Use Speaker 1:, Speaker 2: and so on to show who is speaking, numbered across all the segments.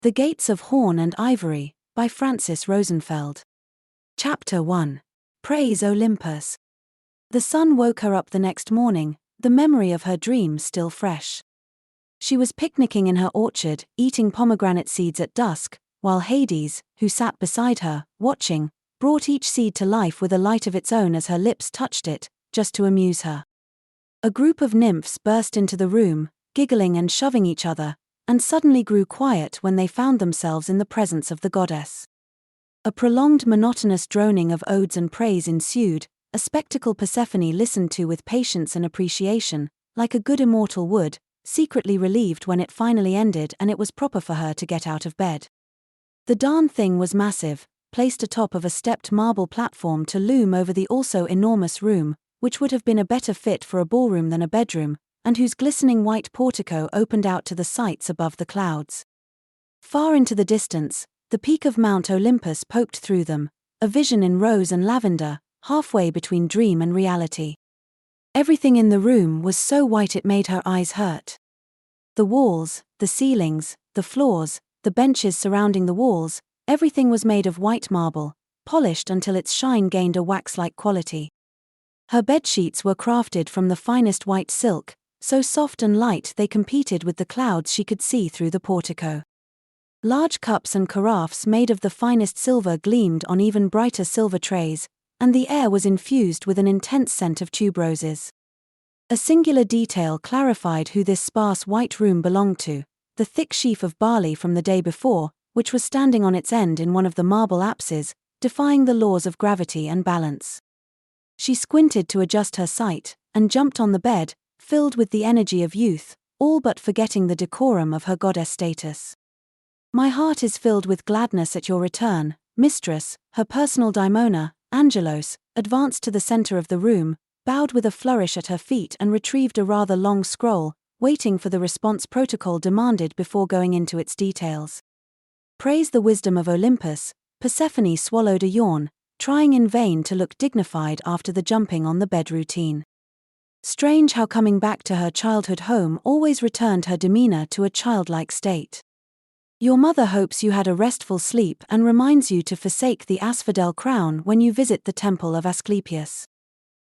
Speaker 1: The Gates of Horn and Ivory, by Francis Rosenfeld. Chapter 1. Praise Olympus. The sun woke her up the next morning, the memory of her dream still fresh. She was picnicking in her orchard, eating pomegranate seeds at dusk, while Hades, who sat beside her, watching, brought each seed to life with a light of its own as her lips touched it, just to amuse her. A group of nymphs burst into the room, giggling and shoving each other, and suddenly grew quiet when they found themselves in the presence of the goddess. A prolonged monotonous droning of odes and praise ensued, a spectacle Persephone listened to with patience and appreciation, like a good immortal would, secretly relieved when it finally ended and it was proper for her to get out of bed. The darn thing was massive, placed atop of a stepped marble platform to loom over the also enormous room, which would have been a better fit for a ballroom than a bedroom, and whose glistening white portico opened out to the sights above the clouds. Far into the distance, the peak of Mount Olympus poked through them, a vision in rose and lavender, halfway between dream and reality. Everything in the room was so white it made her eyes hurt. The walls, the ceilings, the floors, the benches surrounding the walls, everything was made of white marble, polished until its shine gained a wax-like quality. Her bedsheets were crafted from the finest white silk, so soft and light they competed with the clouds she could see through the portico. Large cups and carafes made of the finest silver gleamed on even brighter silver trays, and the air was infused with an intense scent of tuberoses. A singular detail clarified who this sparse white room belonged to: the thick sheaf of barley from the day before, which was standing on its end in one of the marble apses, defying the laws of gravity and balance. She squinted to adjust her sight, and jumped on the bed, filled with the energy of youth, all but forgetting the decorum of her goddess status. "My heart is filled with gladness at your return, mistress." Her personal daimona, Angelos, advanced to the center of the room, bowed with a flourish at her feet and retrieved a rather long scroll, waiting for the response protocol demanded before going into its details. Praise the wisdom of Olympus. Persephone swallowed a yawn, trying in vain to look dignified after the jumping on the bed routine. Strange how coming back to her childhood home always returned her demeanor to a childlike state. Your mother hopes you had a restful sleep and reminds you to forsake the asphodel crown when you visit the temple of Asclepius.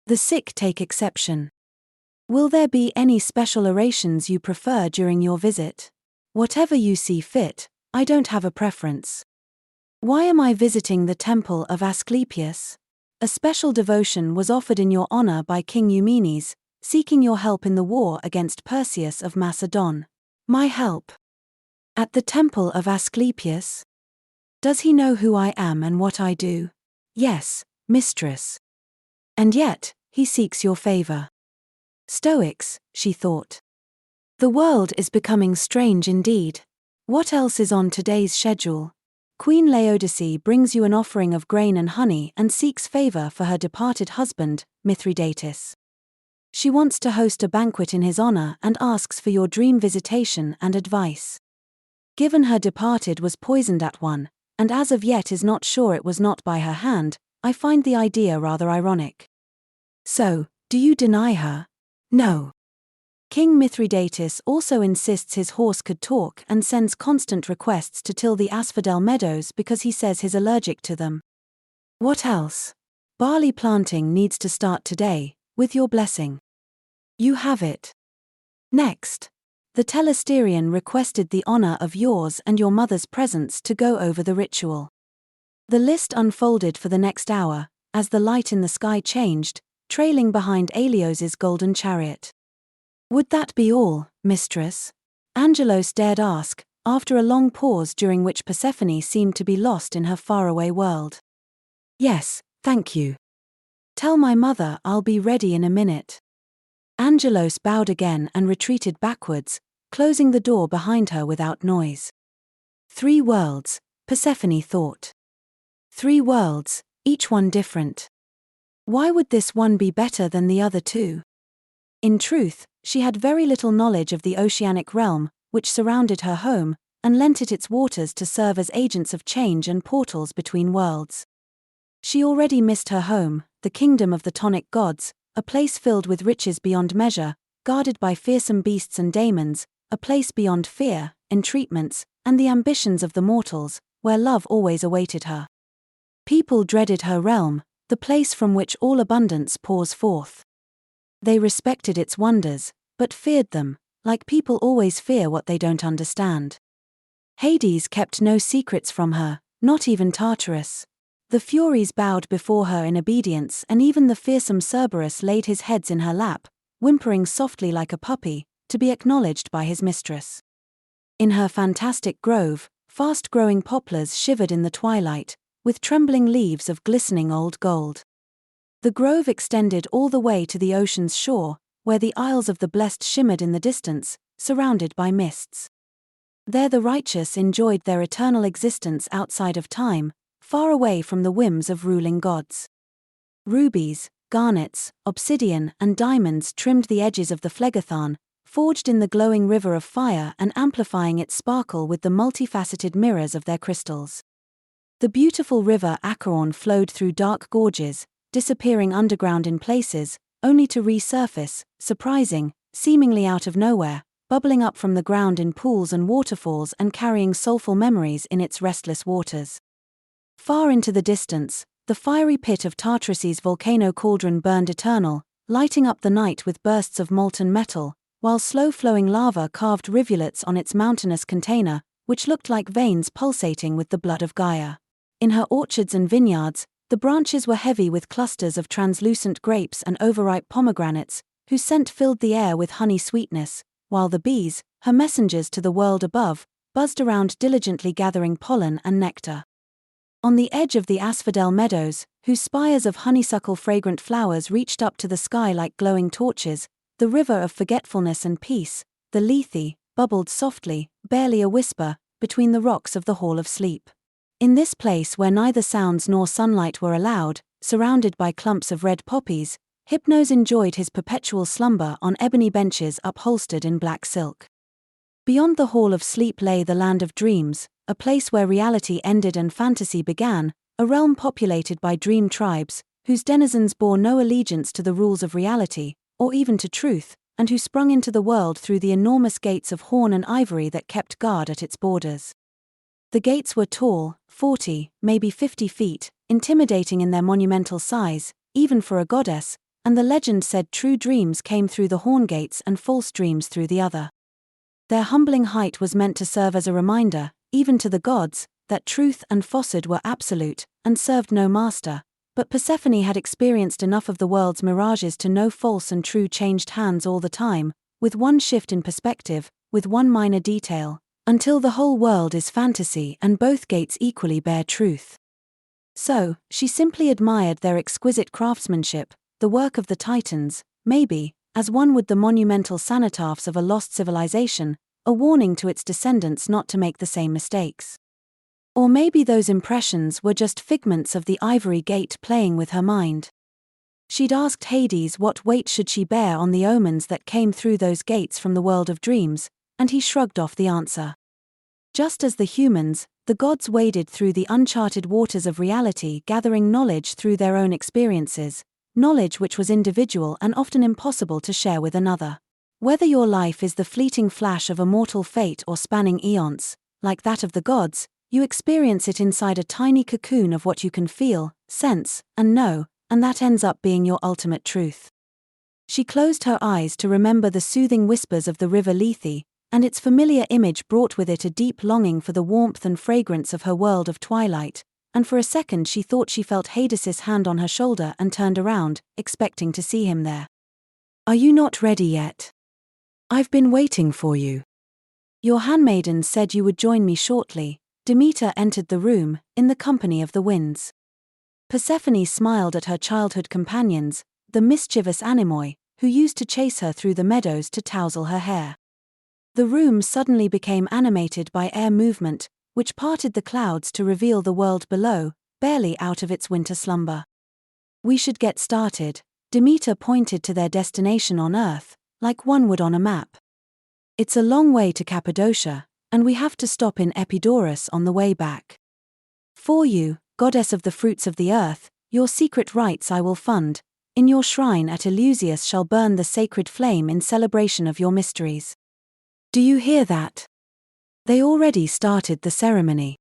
Speaker 1: The sick take exception. Will there be any special orations you prefer during your visit? Whatever you see fit, I don't have a preference. Why am I visiting the temple of Asclepius? A special devotion was offered in your honor by King Eumenes, seeking your help in the war against Perseus of Macedon. My help? At the temple of Asclepius? Does he know who I am and what I do? Yes, mistress. And yet, he seeks your favor. Stoics, she thought. The world is becoming strange indeed. What else is on today's schedule? Queen Laodice brings you an offering of grain and honey and seeks favor for her departed husband, Mithridates. She wants to host a banquet in his honor and asks for your dream visitation and advice. Given her departed was poisoned at one, and as of yet is not sure it was not by her hand, I find the idea rather ironic. So, do you deny her? No. King Mithridates also insists his horse could talk and sends constant requests to till the asphodel meadows because he says he's allergic to them. What else? Barley planting needs to start today, with your blessing. You have it. Next. The Telesterion requested the honor of yours and your mother's presence to go over the ritual. The list unfolded for the next hour, as the light in the sky changed, trailing behind Aelios's golden chariot. Would that be all, mistress? Angelos dared ask, after a long pause during which Persephone seemed to be lost in her faraway world. Yes, thank you. Tell my mother I'll be ready in a minute. Angelos bowed again and retreated backwards, closing the door behind her without noise. 3 worlds, Persephone thought. 3 worlds, each one different. Why would this one be better than the other 2? In truth, she had very little knowledge of the oceanic realm, which surrounded her home, and lent it its waters to serve as agents of change and portals between worlds. She already missed her home, the kingdom of the tonic gods, a place filled with riches beyond measure, guarded by fearsome beasts and daemons, a place beyond fear, entreatments, and the ambitions of the mortals, where love always awaited her. People dreaded her realm, the place from which all abundance pours forth. They respected its wonders, but feared them, like people always fear what they don't understand. Hades kept no secrets from her, not even Tartarus. The Furies bowed before her in obedience, and even the fearsome Cerberus laid his heads in her lap, whimpering softly like a puppy, to be acknowledged by his mistress. In her fantastic grove, fast-growing poplars shivered in the twilight, with trembling leaves of glistening old gold. The grove extended all the way to the ocean's shore, where the Isles of the Blessed shimmered in the distance, surrounded by mists. There the righteous enjoyed their eternal existence outside of time, far away from the whims of ruling gods. Rubies, garnets, obsidian, and diamonds trimmed the edges of the phlegathon, forged in the glowing river of fire and amplifying its sparkle with the multifaceted mirrors of their crystals. The beautiful river Acheron flowed through dark gorges, disappearing underground in places, only to resurface, surprising, seemingly out of nowhere, bubbling up from the ground in pools and waterfalls and carrying soulful memories in its restless waters. Far into the distance, the fiery pit of Tartarus's volcano cauldron burned eternal, lighting up the night with bursts of molten metal, while slow-flowing lava carved rivulets on its mountainous container, which looked like veins pulsating with the blood of Gaia. In her orchards and vineyards, the branches were heavy with clusters of translucent grapes and overripe pomegranates, whose scent filled the air with honey sweetness, while the bees, her messengers to the world above, buzzed around diligently gathering pollen and nectar. On the edge of the asphodel meadows, whose spires of honeysuckle fragrant flowers reached up to the sky like glowing torches, the river of forgetfulness and peace, the Lethe, bubbled softly, barely a whisper, between the rocks of the Hall of Sleep. In this place where neither sounds nor sunlight were allowed, surrounded by clumps of red poppies, Hypnos enjoyed his perpetual slumber on ebony benches upholstered in black silk. Beyond the Hall of Sleep lay the land of dreams, a place where reality ended and fantasy began, a realm populated by dream tribes, whose denizens bore no allegiance to the rules of reality, or even to truth, and who sprung into the world through the enormous gates of horn and ivory that kept guard at its borders. The gates were tall, 40, maybe 50 feet, intimidating in their monumental size, even for a goddess, and the legend said true dreams came through the horn gates and false dreams through the other. Their humbling height was meant to serve as a reminder, even to the gods, that truth and falsehood were absolute, and served no master, but Persephone had experienced enough of the world's mirages to know false and true changed hands all the time, with one shift in perspective, with one minor detail, until the whole world is fantasy and both gates equally bear truth. So, she simply admired their exquisite craftsmanship, the work of the Titans, maybe, as one would the monumental cenotaphs of a lost civilization, a warning to its descendants not to make the same mistakes. Or maybe those impressions were just figments of the ivory gate playing with her mind. She'd asked Hades what weight should she bear on the omens that came through those gates from the world of dreams, and he shrugged off the answer. Just as the humans, the gods waded through the uncharted waters of reality, gathering knowledge through their own experiences, knowledge which was individual and often impossible to share with another. Whether your life is the fleeting flash of a mortal fate or spanning eons, like that of the gods, you experience it inside a tiny cocoon of what you can feel, sense, and know, and that ends up being your ultimate truth. She closed her eyes to remember the soothing whispers of the river Lethe, and its familiar image brought with it a deep longing for the warmth and fragrance of her world of twilight, and for a second she thought she felt Hades's hand on her shoulder and turned around, expecting to see him there. "Are you not ready yet? I've been waiting for you. Your handmaiden said you would join me shortly." Demeter entered the room, in the company of the winds. Persephone smiled at her childhood companions, the mischievous anemoi, who used to chase her through the meadows to tousle her hair. The room suddenly became animated by air movement, which parted the clouds to reveal the world below, barely out of its winter slumber. "We should get started." Demeter pointed to their destination on Earth, like one would on a map. "It's a long way to Cappadocia, and we have to stop in Epidaurus on the way back. For you, goddess of the fruits of the earth, your secret rites I will fund. In your shrine at Eleusis shall burn the sacred flame in celebration of your mysteries. Do you hear that?" They already started the ceremony.